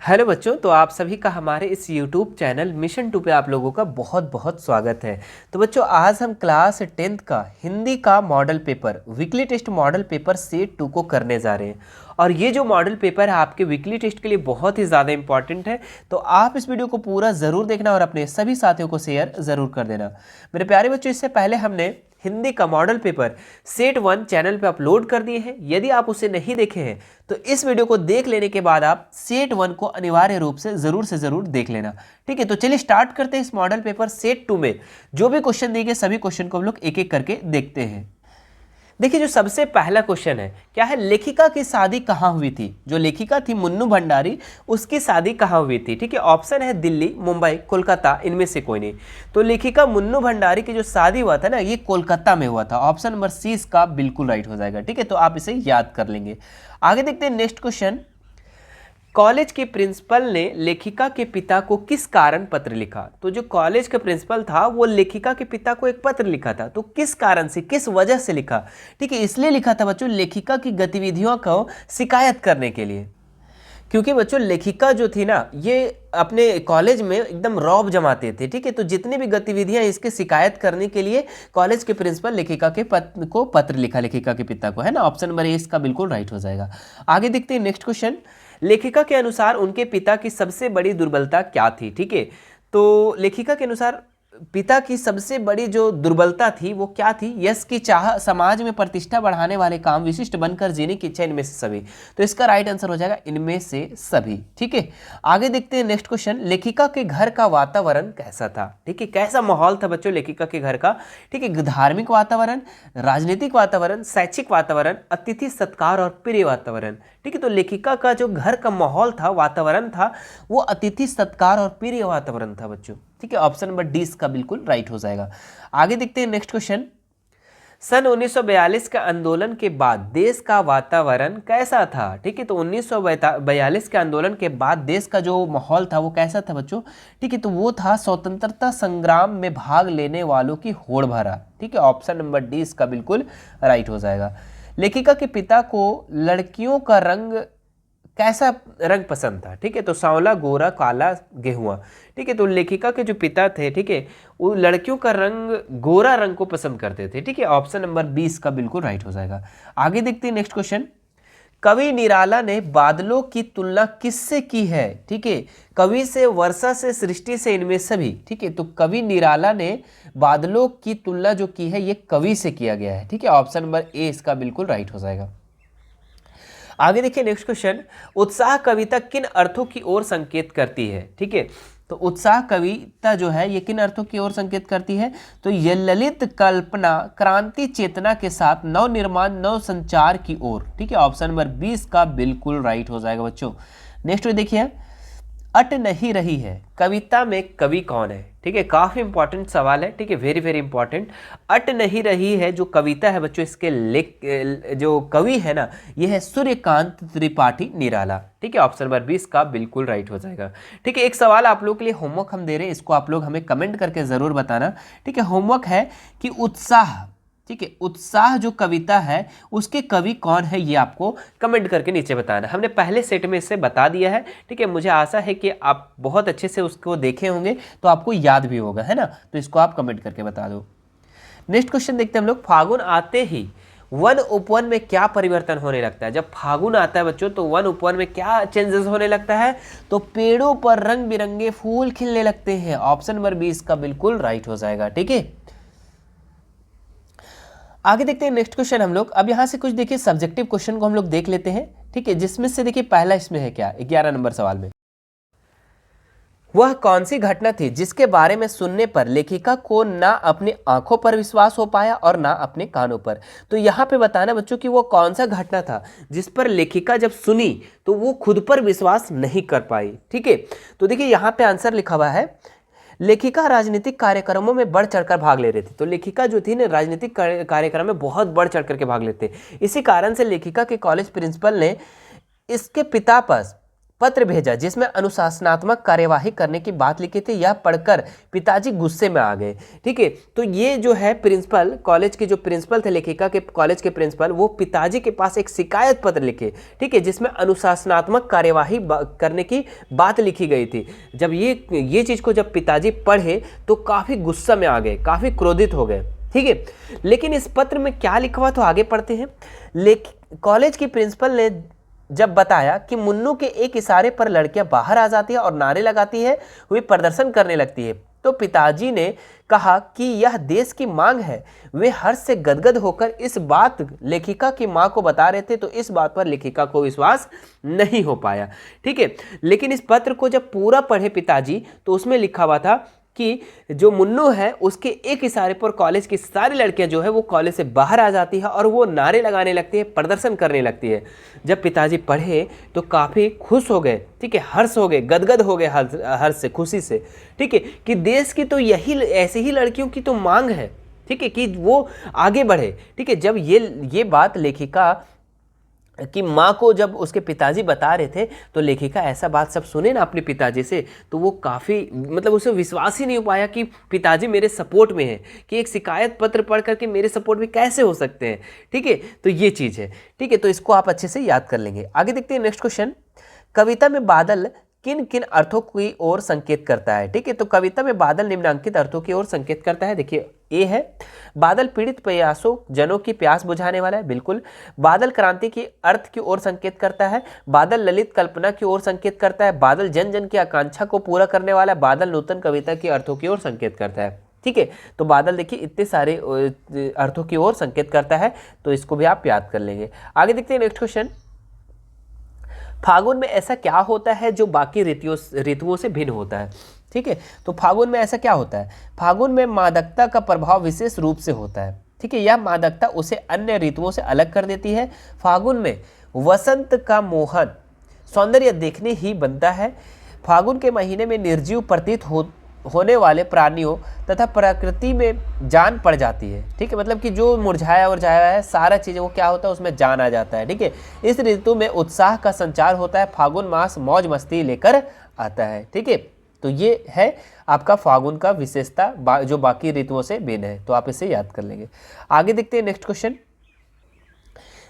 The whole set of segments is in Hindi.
हेलो बच्चों, तो आप सभी का हमारे इस YouTube चैनल मिशन 2 पे आप लोगों का बहुत बहुत स्वागत है। तो बच्चों, आज हम क्लास 10th का हिंदी का model paper weekly test model paper set 2 को करने जा रहे हैं। और ये जो मॉडल पेपर है आपके वीकली टेस्ट के लिए बहुत ही ज़्यादा इंपॉर्टेंट है। तो आप इस वीडियो को पूरा ज़रूर देखना और अपने सभी साथियों को शेयर ज़रूर कर देना। मेरे प्यारे बच्चों, इससे पहले हमने हिंदी का मॉडल पेपर सेट 1 चैनल पे अपलोड कर दिए हैं। यदि आप उसे नहीं देखे हैं तो इस वीडियो को देख लेने के बाद आप सेट 1 को अनिवार्य रूप से ज़रूर देख लेना। ठीक है, तो चलिए स्टार्ट करते हैं इस मॉडल पेपर सेट 2 में जो भी क्वेश्चन दिए गए सभी क्वेश्चन को हम लोग एक एक करके देखते हैं। देखिए, जो सबसे पहला क्वेश्चन है क्या है, लेखिका की शादी कहाँ हुई थी। जो लेखिका थी मुन्नू भंडारी, उसकी शादी कहाँ हुई थी। ठीक है, ऑप्शन है दिल्ली, मुंबई, कोलकाता, इनमें से कोई नहीं। तो लेखिका मुन्नू भंडारी की जो शादी हुआ था ना, ये कोलकाता में हुआ था। ऑप्शन नंबर सी इसका बिल्कुल राइट हो जाएगा। ठीक है, तो आप इसे याद कर लेंगे। आगे देखते हैं नेक्स्ट क्वेश्चन। कॉलेज के प्रिंसिपल ने लेखिका के पिता को किस कारण पत्र लिखा। तो जो कॉलेज का प्रिंसिपल था वो लेखिका के पिता को एक पत्र लिखा था। तो किस कारण से, किस वजह से लिखा। ठीक है, इसलिए लिखा था बच्चों लेखिका की गतिविधियों को शिकायत करने के लिए। क्योंकि बच्चों लेखिका जो थी ना, ये अपने कॉलेज में एकदम रौब जमाते थे। ठीक है, तो जितनी भी गतिविधियां इसके शिकायत करने के लिए कॉलेज के प्रिंसिपल लेखिका के पत्र लिखा, लेखिका के पिता को, है ना। ऑप्शन नंबर ए इसका बिल्कुल राइट हो जाएगा। आगे देखते हैं नेक्स्ट क्वेश्चन। लेखिका के अनुसार उनके पिता की सबसे बड़ी दुर्बलता क्या थी। ठीक है, तो लेखिका के अनुसार पिता की सबसे बड़ी जो दुर्बलता थी वो क्या थी। यश की चाह, समाज में प्रतिष्ठा बढ़ाने वाले काम, विशिष्ट बनकर जीने की इच्छा, इनमें से सभी। तो इसका राइट आंसर हो जाएगा इनमें से सभी। ठीक है, आगे देखते हैं नेक्स्ट क्वेश्चन। लेखिका के घर का वातावरण कैसा था। ठीक है, कैसा माहौल था बच्चों लेखिका के घर का। ठीक है, धार्मिक वातावरण, राजनीतिक वातावरण, शैक्षिक वातावरण, अतिथि सत्कार और प्रिय वातावरण। ठीक है, तो लेखिका का जो घर का माहौल था, वातावरण था, वो अतिथि सत्कार और प्रिय वातावरण था बच्चों। ठीक है, ऑप्शन नंबर डी इसका बिल्कुल राइट हो जाएगा। आगे देखते हैं नेक्स्ट क्वेश्चन। सन 1942 के आंदोलन के बाद देश का वातावरण कैसा था। ठीक है, तो 1942 के आंदोलन के बाद देश का जो माहौल था वो कैसा था बच्चों। ठीक है, तो वो था स्वतंत्रता संग्राम में भाग लेने वालों की होड़ भरा। ठीक है, ऑप्शन नंबर डी इसका बिल्कुल राइट हो जाएगा। लेखिका के पिता को लड़कियों का रंग कैसा रंग पसंद था। ठीक है, तो सांवला, गोरा, काला, गेहुआ। ठीक है, तो लेखिका के जो पिता थे, ठीक है, वो लड़कियों का रंग गोरा रंग को पसंद करते थे। ठीक है, ऑप्शन नंबर 20 का बिल्कुल राइट हो जाएगा। आगे देखते हैं नेक्स्ट क्वेश्चन। कवि निराला ने बादलों की तुलना किससे की है। ठीक है, कवि से, वर्षा से, सृष्टि से, इनमें सभी। ठीक है, तो कवि निराला ने बादलों की तुलना जो की है ये कवि से किया गया है। ठीक है, ऑप्शन नंबर ए इसका बिल्कुल राइट हो जाएगा। आगे देखिए नेक्स्ट क्वेश्चन। उत्साह कविता किन अर्थों की ओर संकेत करती है। ठीक है, तो उत्साह कविता जो है ये किन अर्थों की ओर संकेत करती है। तो ये ललित कल्पना, क्रांति चेतना के साथ नव निर्माण, नव संचार की ओर। ठीक है, ऑप्शन नंबर 20 का बिल्कुल राइट हो जाएगा बच्चों। नेक्स्ट देखिए, अट नहीं रही है कविता में कवि कौन है। ठीक है, काफी इंपॉर्टेंट सवाल है। ठीक है, वेरी वेरी इंपॉर्टेंट। अट नहीं रही है जो कविता है बच्चों, इसके जो कवि है ना, ये है सूर्यकांत त्रिपाठी निराला। ठीक है, ऑप्शन नंबर 20 का बिल्कुल राइट हो जाएगा। ठीक है, एक सवाल आप लोग के लिए होमवर्क हम दे रहे हैं, इसको आप लोग हमें कमेंट करके जरूर बताना। ठीक है, होमवर्क है कि उत्साह, ठीक है, उत्साह जो कविता है उसके कवि कौन है ये आपको कमेंट करके नीचे बताना। हमने पहले सेट में इसे बता दिया है। ठीक है, मुझे आशा है कि आप बहुत अच्छे से उसको देखे होंगे तो आपको याद भी होगा, है ना। तो इसको आप कमेंट करके बता दो। नेक्स्ट क्वेश्चन देखते हैं हम लोग। फागुन आते ही वन उपवन में क्या परिवर्तन होने लगता है। जब फागुन आता है बच्चों तो वन उपवन में क्या चेंजेस होने लगता है। तो पेड़ों पर रंग बिरंगे फूल खिलने लगते हैं। ऑप्शन नंबर 20 का बिल्कुल राइट हो जाएगा। ठीक है, आगे देखते हैं नेक्स्ट क्वेश्चन हम लोग। अब यहां से कुछ देखिए सब्जेक्टिव क्वेश्चन को हम लोग देख लेते हैं। ठीक है, जिसमें से देखिए पहला इसमें है क्या, 11 नंबर सवाल में, वह कौन सी घटना थी जिसके बारे में सुनने पर लेखिका को ना अपनी आंखों पर विश्वास हो पाया और ना अपने कानों पर। तो यहाँ पे बताना बच्चों कि वो कौन सा घटना था जिस पर लेखिका जब सुनी तो वो खुद पर विश्वास नहीं कर पाई। ठीक है, तो देखिए यहाँ पे आंसर लिखा हुआ है, लेखिका राजनीतिक कार्यक्रमों में बढ़ चढ़कर भाग ले रही थी। तो लेखिका जो थी ना राजनीतिक कार्यक्रम में बहुत बढ़ चढ़ करके भाग लेते। इसी कारण से लेखिका के कॉलेज प्रिंसिपल ने इसके पिता पर पत्र भेजा जिसमें अनुशासनात्मक कार्यवाही करने की बात लिखी थी। यह पढ़कर पिताजी गुस्से में आ गए। ठीक है, तो ये जो है प्रिंसिपल, कॉलेज के जो प्रिंसिपल थे, लेखिका के कॉलेज के प्रिंसिपल, वो पिताजी के पास एक शिकायत पत्र लिखे। ठीक है, जिसमें अनुशासनात्मक कार्यवाही करने की बात लिखी गई थी। जब ये चीज़ को जब पिताजी पढ़े तो काफ़ी गुस्सा में आ गए, काफ़ी क्रोधित हो गए। ठीक है, लेकिन इस पत्र में क्या लिखा हुआ तो आगे पढ़ते हैं। कॉलेज की प्रिंसिपल ने जब बताया कि मुन्नू के एक इशारे पर लड़कियां बाहर आ जाती है और नारे लगाती है, हुई प्रदर्शन करने लगती है, तो पिताजी ने कहा कि यह देश की मांग है। वे हर्ष से गदगद होकर इस बात लेखिका की मां को बता रहे थे, तो इस बात पर लेखिका को विश्वास नहीं हो पाया। ठीक है, लेकिन इस पत्र को जब पूरा पढ़े पिताजी तो उसमें लिखा हुआ था कि जो मुन्नू है उसके एक इशारे पर कॉलेज की सारी लड़कियां जो है वो कॉलेज से बाहर आ जाती है और वो नारे लगाने लगती है, प्रदर्शन करने लगती है। जब पिताजी पढ़े तो काफ़ी खुश हो गए। ठीक है, हर्ष हो गए, गदगद हो गए हर्ष से, खुशी से। ठीक है, कि देश की तो यही ऐसी ही लड़कियों की तो मांग है। ठीक है, कि वो आगे बढ़े। ठीक है, जब ये बात लेखिका कि माँ को जब उसके पिताजी बता रहे थे तो लेखिका ऐसा बात सब सुने ना अपने पिताजी से, तो वो काफ़ी मतलब उसे विश्वास ही नहीं हो पाया कि पिताजी मेरे सपोर्ट में है, कि एक शिकायत पत्र पढ़ करके मेरे सपोर्ट में कैसे हो सकते हैं। ठीक है, तो ये चीज़ है। ठीक है, तो इसको आप अच्छे से याद कर लेंगे। आगे देखते हैं नेक्स्ट क्वेश्चन। कविता में बादल किन किन अर्थों की ओर संकेत करता है? ठीक है, तो कविता में बादल निम्नलिखित अर्थों की ओर संकेत करता है। देखिए, ए है बादल पीड़ित प्रयासों जनों की प्यास बुझाने वाला है, बिल्कुल। बादल क्रांति की अर्थ की ओर संकेत करता है। बादल ललित कल्पना की ओर संकेत करता है। बादल जन जन की आकांक्षा को पूरा करने वाला है। बादल नूतन कविता की अर्थों की ओर संकेत करता है। ठीक है, तो बादल देखिए इतने सारे अर्थों की ओर संकेत करता है, तो इसको भी आप याद कर लेंगे। आगे देखते हैं नेक्स्ट क्वेश्चन। फागुन में ऐसा क्या होता है जो बाकी ऋतुओं से भिन्न होता है? ठीक है, तो फागुन में ऐसा क्या होता है? फागुन में मादकता का प्रभाव विशेष रूप से होता है। ठीक है, यह मादकता उसे अन्य ऋतुओं से अलग कर देती है। फागुन में वसंत का मोहन सौंदर्य देखने ही बनता है। फागुन के महीने में निर्जीव प्रतीत होने वाले प्राणियों तथा प्रकृति में जान पड़ जाती है। ठीक है, मतलब कि जो मुरझाया उरझाया है सारा चीज़ वो क्या होता है, उसमें जान आ जाता है। ठीक है, इस ऋतु में उत्साह का संचार होता है। फागुन मास मौज मस्ती लेकर आता है। ठीक है, तो ये है आपका फागुन का विशेषता जो बाकी ऋतुओं से भिन्न है, तो आप इसे याद कर लेंगे। आगे देखते हैं नेक्स्ट क्वेश्चन।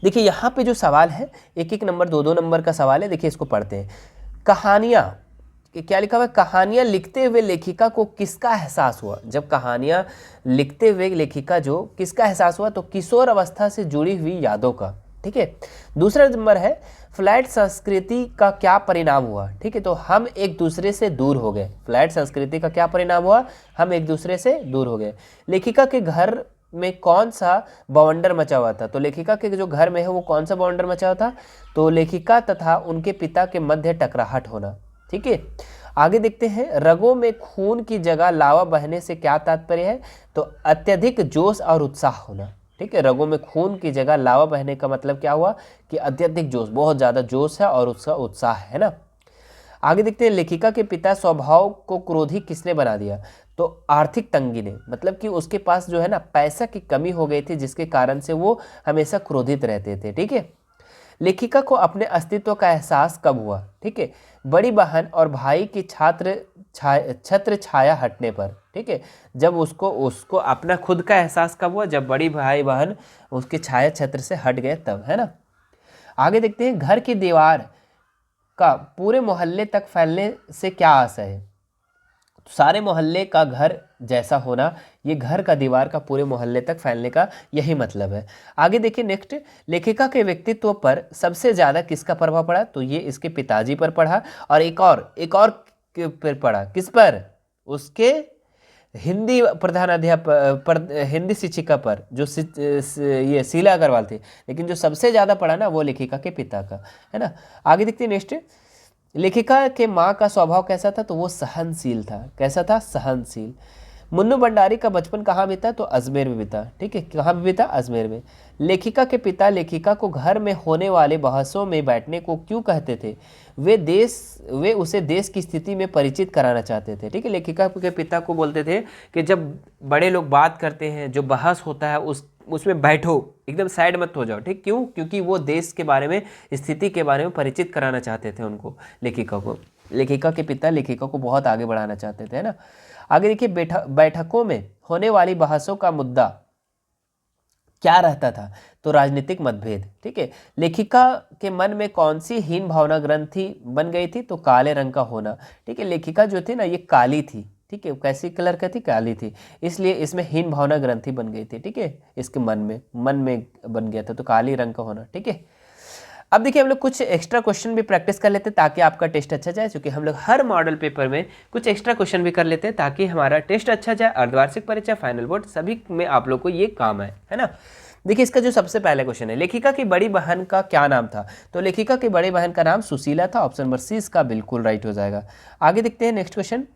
देखिए यहाँ पे जो सवाल है एक एक नंबर, दो दो नंबर का सवाल है। देखिए इसको पढ़ते हैं। कहानियाँ, क्या लिखा हुआ है? कहानियाँ लिखते हुए लेखिका को किसका एहसास हुआ? जब कहानियाँ लिखते हुए लेखिका जो किसका एहसास हुआ, तो किशोर अवस्था से जुड़ी हुई यादों का। ठीक है, दूसरा नंबर है फ्लैट संस्कृति का क्या परिणाम हुआ? ठीक है, तो हम एक दूसरे से दूर हो गए। फ्लैट संस्कृति का क्या परिणाम हुआ? हम एक दूसरे से दूर हो गए। लेखिका के घर में कौन सा बवंडर मचा हुआ था? तो लेखिका के जो घर में है वो कौन सा बवंडर मचा हुआ था? तो लेखिका तथा उनके पिता के मध्य टकराहट होना। ठीक है, आगे देखते हैं। रगों में खून की जगह लावा बहने से क्या तात्पर्य है? तो अत्यधिक जोश और उत्साह होना। ठीक है, रगों में खून की जगह लावा बहने का मतलब क्या हुआ कि अत्यधिक जोश, बहुत ज़्यादा जोश है और उसका उत्साह है ना। आगे देखते हैं। लेखिका के पिता स्वभाव को क्रोधी किसने बना दिया? तो आर्थिक तंगी ने, मतलब कि उसके पास जो है ना पैसा की कमी हो गई थी, जिसके कारण से वो हमेशा क्रोधित रहते थे। ठीक है, लेखिका को अपने अस्तित्व का एहसास कब हुआ? ठीक है, बड़ी बहन और भाई की छत्र छाया हटने पर। ठीक है, जब उसको अपना खुद का एहसास कब हुआ? जब बड़ी भाई बहन उसके छाया छत्र से हट गए तब, है ना। आगे देखते हैं। घर की दीवार का पूरे मोहल्ले तक फैलने से क्या आशय है? सारे मोहल्ले का घर जैसा होना, ये घर का दीवार का पूरे मोहल्ले तक फैलने का यही मतलब है। आगे देखिए नेक्स्ट। लेखिका के व्यक्तित्व पर सबसे ज़्यादा किसका प्रभाव पड़ा? तो ये इसके पिताजी पर पड़ा, और एक और पर पड़ा। किस पर? उसके हिंदी प्रधानाध्यापक हिंदी शिक्षिका पर, जो ये शीला अग्रवाल थी। लेकिन जो सबसे ज़्यादा पड़ा ना वो लेखिका के पिता का, है ना। आगे देखते हैं नेक्स्ट। लेखिका के माँ का स्वभाव कैसा था? तो वो सहनशील था। कैसा था? सहनशील। मुन्नू भंडारी का बचपन कहाँ बीता? तो अजमेर में बीता। ठीक है, कहाँ भी बीता? अजमेर में। लेखिका के पिता लेखिका को घर में होने वाले बहसों में बैठने को क्यों कहते थे? वे उसे देश की स्थिति में परिचित कराना चाहते थे। ठीक है, लेखिका के पिता को बोलते थे कि जब बड़े लोग बात करते हैं, जो बहस होता है उसमें बैठो, एकदम साइड मत हो जाओ, ठीक। क्यों? क्योंकि वो देश के बारे में, स्थिति के बारे में परिचित कराना चाहते थे उनको, लेखिका को। लेखिका के पिता लेखिका को बहुत आगे बढ़ाना चाहते थे, है ना। आगे देखिए, बैठकों में होने वाली बहसों का मुद्दा क्या रहता था? तो राजनीतिक मतभेद, ठीक है। लेखिका के मन में कौन सी हीन भावना ग्रंथि बन गई थी? तो काले रंग का होना, ठीक है। लेखिका जो थी ना, ये काली थी, ठीक है। कैसी कलर का थी? काली थी, इसलिए इसमें हीन भावना ग्रंथि बन गई थी, ठीक है। इसके मन में बन गया था, तो काली रंग का होना, ठीक है। अब देखिए, हम लोग कुछ एक्स्ट्रा क्वेश्चन भी प्रैक्टिस कर लेते हैं ताकि आपका टेस्ट अच्छा जाए, क्योंकि हम लोग हर मॉडल पेपर में कुछ एक्स्ट्रा क्वेश्चन भी कर लेते हैं ताकि हमारा टेस्ट अच्छा जाए, अर्धवार्षिक परीक्षा, फाइनल बोर्ड, सभी में आप लोग को ये काम है ना। देखिए, इसका जो सबसे पहले क्वेश्चन है, लेखिका की बड़ी बहन का क्या नाम था? तो लेखिका की बड़ी बहन का नाम सुशीला था। ऑप्शन नंबर सी इसका बिल्कुल राइट हो जाएगा। आगे देखते हैं नेक्स्ट क्वेश्चन।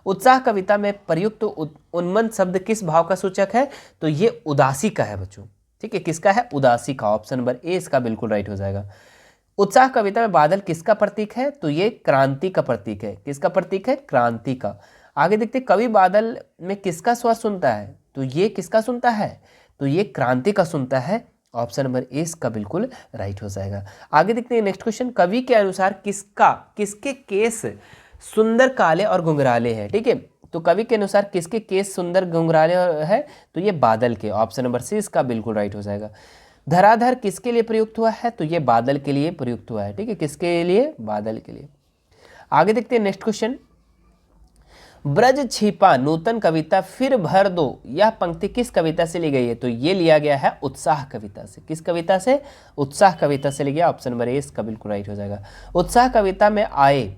उत्साह कविता में प्रयुक्त उन्मन शब्द किस भाव का सूचक है? तो ये उदासी का है बच्चों, ठीक है। किसका है? उदासी का। ऑप्शन नंबर ए इसका बिल्कुल राइट हो जाएगा। उत्साह कविता में बादल किसका प्रतीक है? तो ये क्रांति का प्रतीक है। किसका प्रतीक है? क्रांति का। आगे देखते हैं, कवि बादल में किसका स्वर सुनता है? तो ये किसका सुनता है? तो ये क्रांति का सुनता है। ऑप्शन नंबर ए इसका बिल्कुल राइट हो जाएगा। आगे देखते हैं नेक्स्ट क्वेश्चन। कवि के अनुसार किसके केस सुंदर, काले और घुंघराले हैं, ठीक है। तो कवि के अनुसार किसके केस सुंदर, घुंघराले है? तो ये बादल के। ऑप्शन नंबर सी इसका बिल्कुल राइट हो जाएगा। धराधर किसके लिए प्रयुक्त हुआ है? तो ये बादल के लिए प्रयुक्त हुआ है, ठीक है। किसके लिए? बादल के लिए। आगे देखते हैं नेक्स्ट क्वेश्चन। ब्रज छिपा नूतन कविता फिर भर दो, यह पंक्ति किस कविता से ली गई है? तो ये लिया गया है उत्साह कविता से। किस कविता से? उत्साह कविता से लिया। ऑप्शन नंबर ए इसका बिल्कुल राइट हो जाएगा। उत्साह कविता में आए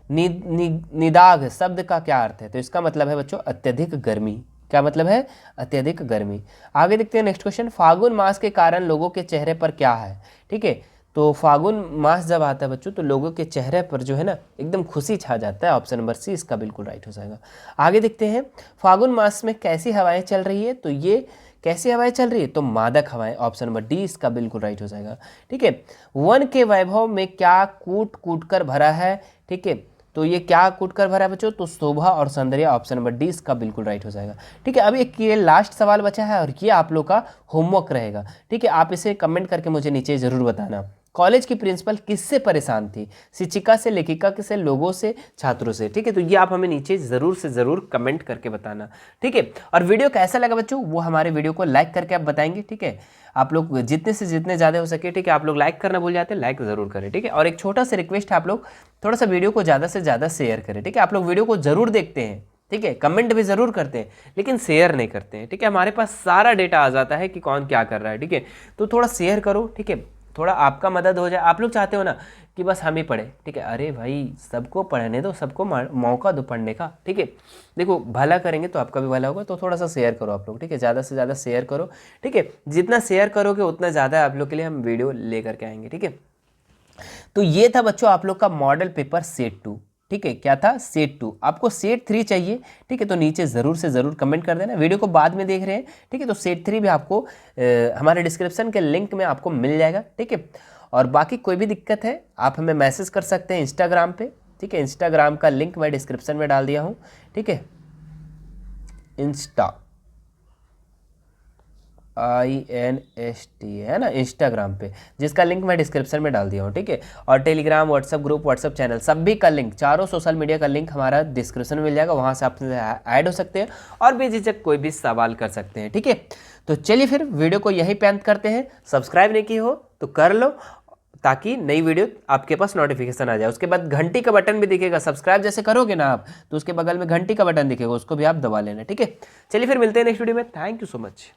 निदाघ शब्द का क्या अर्थ है? तो इसका मतलब है बच्चों अत्यधिक गर्मी। क्या मतलब है? अत्यधिक गर्मी। आगे देखते हैं नेक्स्ट क्वेश्चन। फागुन मास के कारण लोगों के चेहरे पर क्या है? ठीक है, तो फागुन मास जब आता है बच्चों तो लोगों के चेहरे पर जो है ना एकदम खुशी छा जाता है। ऑप्शन नंबर सी इसका बिल्कुल राइट हो जाएगा। आगे देखते हैं, फागुन मास में कैसी हवाएं चल रही है? तो ये कैसी हवाएं चल रही है? तो मादक हवाएं। ऑप्शन नंबर डी इसका बिल्कुल राइट हो जाएगा। ठीक है, वन के वैभव में क्या कूट कूट कर भरा है? ठीक है, तो ये क्या कूट कर भरा है बच्चों? तो शोभा और सौंदर्य। ऑप्शन नंबर डी इसका बिल्कुल राइट हो जाएगा। ठीक है, अब एक ये लास्ट सवाल बचा है और ये आप लोग का होमवर्क रहेगा। ठीक है, आप इसे कमेंट करके मुझे नीचे जरूर बताना। कॉलेज की प्रिंसिपल किससे परेशान थी? शिक्षिका से, लेखिका से, लोगों से, छात्रों से? ठीक है, तो ये आप हमें नीचे ज़रूर से ज़रूर कमेंट करके बताना। ठीक है, और वीडियो कैसा लगा बच्चों वो हमारे वीडियो को लाइक करके आप बताएंगे। ठीक है, आप लोग जितने से जितने ज़्यादा हो सके, ठीक है, आप लोग लाइक करना भूल जाते हैं, लाइक ज़रूर करें। ठीक है, और एक छोटा सा रिक्वेस्ट है, आप लोग थोड़ा सा वीडियो को ज़्यादा से ज़्यादा शेयर करें। ठीक है, आप लोग वीडियो को ज़रूर देखते हैं, ठीक है, कमेंट भी ज़रूर करते हैं लेकिन शेयर नहीं करते हैं। ठीक है, हमारे पास सारा डेटा आ जाता है कि कौन क्या कर रहा है। ठीक है, तो थोड़ा शेयर करो। ठीक है, थोड़ा आपका मदद हो जाए। आप लोग चाहते हो ना कि बस हम ही पढ़े, ठीक है, अरे भाई सबको पढ़ने दो, सबको मौका दो पढ़ने का। ठीक है, देखो भला करेंगे तो आपका भी भला होगा, तो थोड़ा सा शेयर करो आप लोग। ठीक है, ज़्यादा से ज़्यादा शेयर करो। ठीक है, जितना शेयर करोगे उतना ज़्यादा आप लोग के लिए हम वीडियो लेकर के आएंगे। ठीक है, तो ये था बच्चों आप लोग का मॉडल पेपर सेट 2। ठीक है, क्या था? सेट 2। आपको सेट 3 चाहिए, ठीक है, तो नीचे ज़रूर से ज़रूर कमेंट कर देना। वीडियो को बाद में देख रहे हैं, ठीक है, तो सेट 3 भी आपको हमारे डिस्क्रिप्शन के लिंक में आपको मिल जाएगा। ठीक है, और बाकी कोई भी दिक्कत है आप हमें मैसेज कर सकते हैं इंस्टाग्राम पे। ठीक है, इंस्टाग्राम का लिंक मैं डिस्क्रिप्शन में डाल दिया हूँ। ठीक है, इंस्टा INST है ना इंस्टाग्राम पे, जिसका लिंक मैं डिस्क्रिप्शन में डाल दिया हूँ। ठीक है, और Telegram, WhatsApp group, WhatsApp channel सभी का लिंक, चारों सोशल मीडिया का लिंक हमारा डिस्क्रिप्शन में मिल जाएगा। वहाँ से आप ऐड हो सकते हैं और बेझिझक कोई भी सवाल कर सकते हैं। ठीक है, तो चलिए फिर वीडियो को यहीं पे अंत करते हैं। सब्सक्राइब नहीं की हो तो कर लो ताकि नई वीडियो आपके पास नोटिफिकेशन आ जाए। उसके बाद घंटी का बटन भी दिखेगा, सब्सक्राइब जैसे करोगे ना आप तो उसके बगल में घंटी का बटन दिखेगा, उसको भी आप दबा लेना। ठीक है, चलिए फिर मिलते हैं नेक्स्ट वीडियो में। Thank you so much.